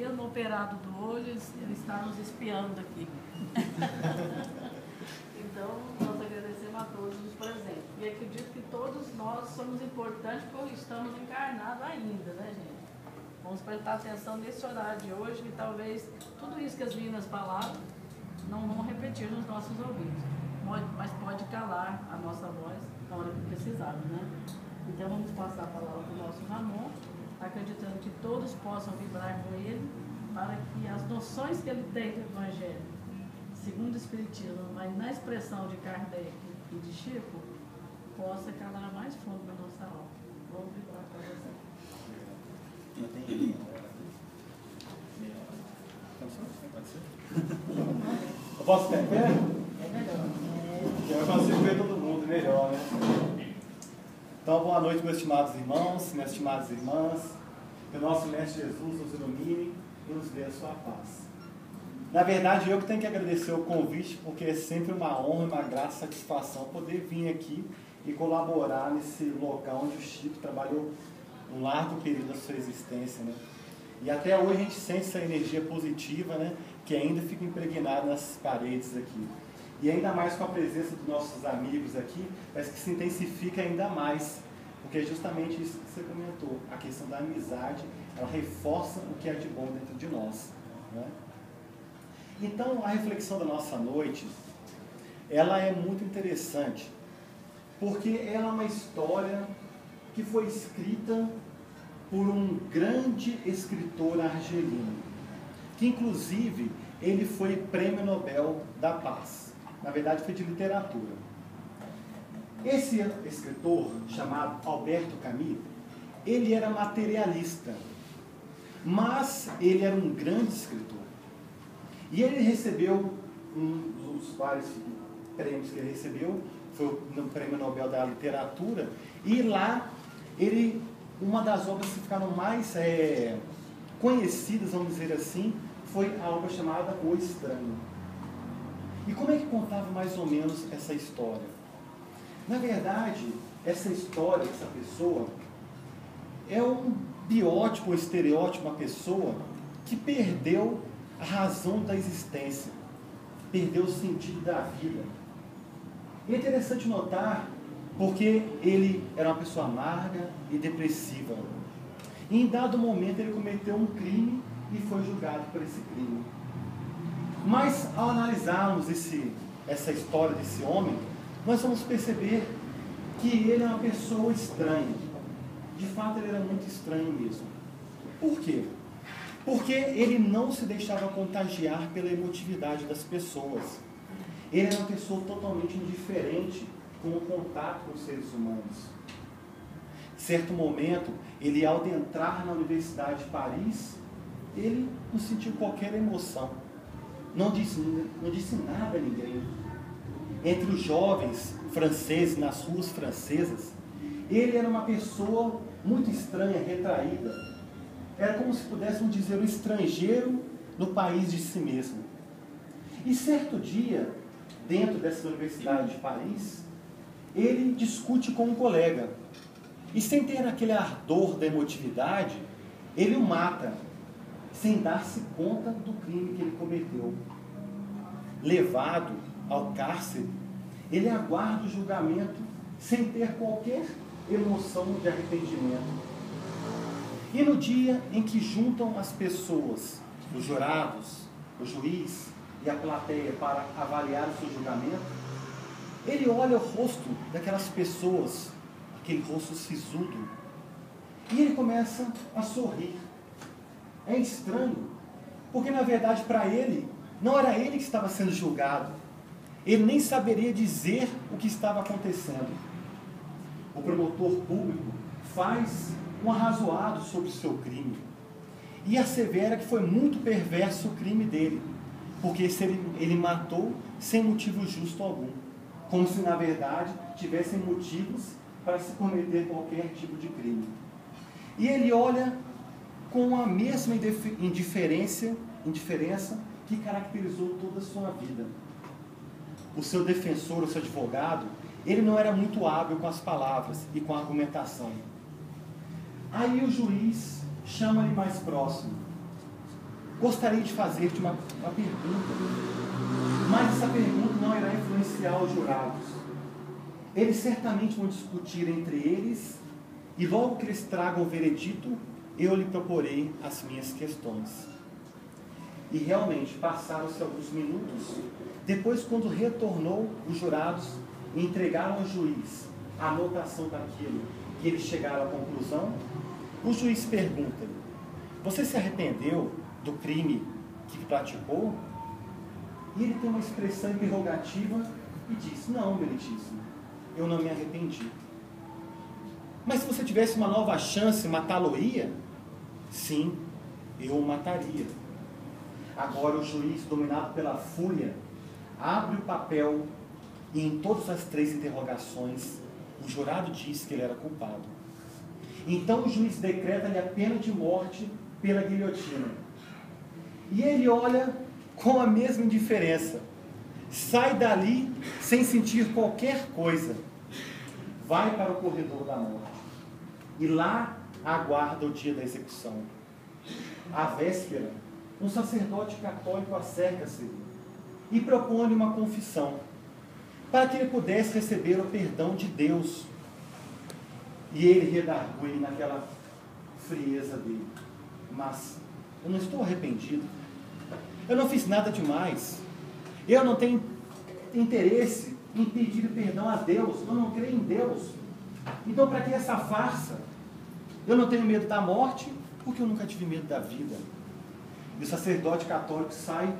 mesmo operado do olho, ele está nos espiando aqui. Então, nós agradecemos a todos os presentes. E acredito que todos nós somos importantes porque estamos encarnados ainda, né, gente? Vamos prestar atenção nesse horário de hoje, que talvez tudo isso que as meninas falaram não vão repetir nos nossos ouvidos. Mas pode calar a nossa voz na hora que precisarmos, né? Então, vamos passar a palavra para o nosso Ramon, acreditando que todos possam vibrar com ele, para que as noções que ele tem do Evangelho, segundo o Espiritismo, mas na expressão de Kardec e de Chico, possa calar mais fundo na nossa alma. Vamos vibrar para você. Pode ser? Eu posso ficar em pé? É melhor. Eu consigo ver todo mundo melhor, né? Então, boa noite, meus estimados irmãos, minhas estimadas irmãs. Que o nosso Mestre Jesus nos ilumine e nos dê a sua paz. Na verdade, eu que tenho que agradecer o convite, porque é sempre uma honra, uma grata satisfação poder vir aqui e colaborar nesse local onde o Chico trabalhou um largo período da sua existência, né? E até hoje a gente sente essa energia positiva, né, que ainda fica impregnada nas paredes aqui. E ainda mais com a presença dos nossos amigos aqui, parece que se intensifica ainda mais, porque é justamente isso que você comentou, a questão da amizade, ela reforça o que é de bom dentro de nós, né? Então, a reflexão da nossa noite, ela é muito interessante, porque ela é uma história que foi escrita por um grande escritor argelino, que inclusive ele foi Prêmio Nobel da Paz. Na verdade, foi de literatura. Esse escritor, chamado Alberto Camus, ele era materialista, mas ele era um grande escritor. E ele recebeu um dos vários prêmios que ele recebeu, foi no Prêmio Nobel da Literatura, e lá, uma das obras que ficaram mais conhecidas, vamos dizer assim, foi a obra chamada O Estranho. E como é que contava mais ou menos essa história? Na verdade, essa história, essa pessoa, é um biótipo, um estereótipo, uma pessoa que perdeu a razão da existência, perdeu o sentido da vida. E é interessante notar, porque ele era uma pessoa amarga e depressiva. E em dado momento ele cometeu um crime e foi julgado por esse crime. Mas ao analisarmos essa história desse homem, nós vamos perceber que ele é uma pessoa estranha. De fato, ele era muito estranho mesmo. Por quê? Porque ele não se deixava contagiar pela emotividade das pessoas. Ele era uma pessoa totalmente indiferente com o contato com os seres humanos. Certo momento, ele ao adentrar na Universidade de Paris, ele não sentiu qualquer emoção. Não disse nada a ninguém. Entre os jovens franceses, nas ruas francesas, ele era uma pessoa muito estranha, retraída. Era como se pudéssemos dizer um estrangeiro no país de si mesmo. E certo dia, dentro dessa Universidade de Paris, ele discute com um colega. E sem ter aquele ardor da emotividade, ele o mata, sem dar-se conta do crime que ele cometeu. Levado ao cárcere, ele aguarda o julgamento sem ter qualquer emoção de arrependimento. E no dia em que juntam as pessoas, os jurados, o juiz e a plateia para avaliar o seu julgamento, ele olha o rosto daquelas pessoas, aquele rosto sisudo, e ele começa a sorrir. É estranho, porque na verdade para ele, não era ele que estava sendo julgado. Ele nem saberia dizer o que estava acontecendo. O promotor público faz um arrazoado sobre o seu crime e assevera que foi muito perverso o crime dele, porque ele matou sem motivo justo algum, como se na verdade tivessem motivos para se cometer qualquer tipo de crime. E ele olha com a mesma indiferença que caracterizou toda a sua vida. O seu defensor, o seu advogado, ele não era muito hábil com as palavras e com a argumentação. Aí o juiz chama ele mais próximo gostaria de fazer-te uma pergunta, mas essa pergunta não irá influenciar os jurados. Eles certamente vão discutir entre eles, e logo que eles tragam o veredito, eu lhe proporei as minhas questões. E realmente, passaram-se alguns minutos, depois quando retornou os jurados e entregaram ao juiz a anotação daquilo que eles chegaram à conclusão, o juiz pergunta: você se arrependeu do crime que praticou? E ele tem uma expressão interrogativa e diz: não, meritíssimo, eu não me arrependi. Mas se você tivesse uma nova chance, matá-lo-ia? Sim, eu o mataria. Agora o juiz, dominado pela fúria, abre o papel e em todas as 3 interrogações, o jurado diz que ele era culpado. Então o juiz decreta-lhe a pena de morte pela guilhotina. E ele olha com a mesma indiferença, sai dali sem sentir qualquer coisa, vai para o corredor da morte e lá aguarda o dia da execução. À véspera, um sacerdote católico acerca-se e propõe uma confissão, para que ele pudesse receber o perdão de Deus. E ele redargui naquela frieza dele: mas eu não estou arrependido, eu não fiz nada demais, eu não tenho interesse em pedir perdão a Deus, eu não creio em Deus, então para que essa farsa? Eu não tenho medo da morte, porque eu nunca tive medo da vida. E o sacerdote católico sai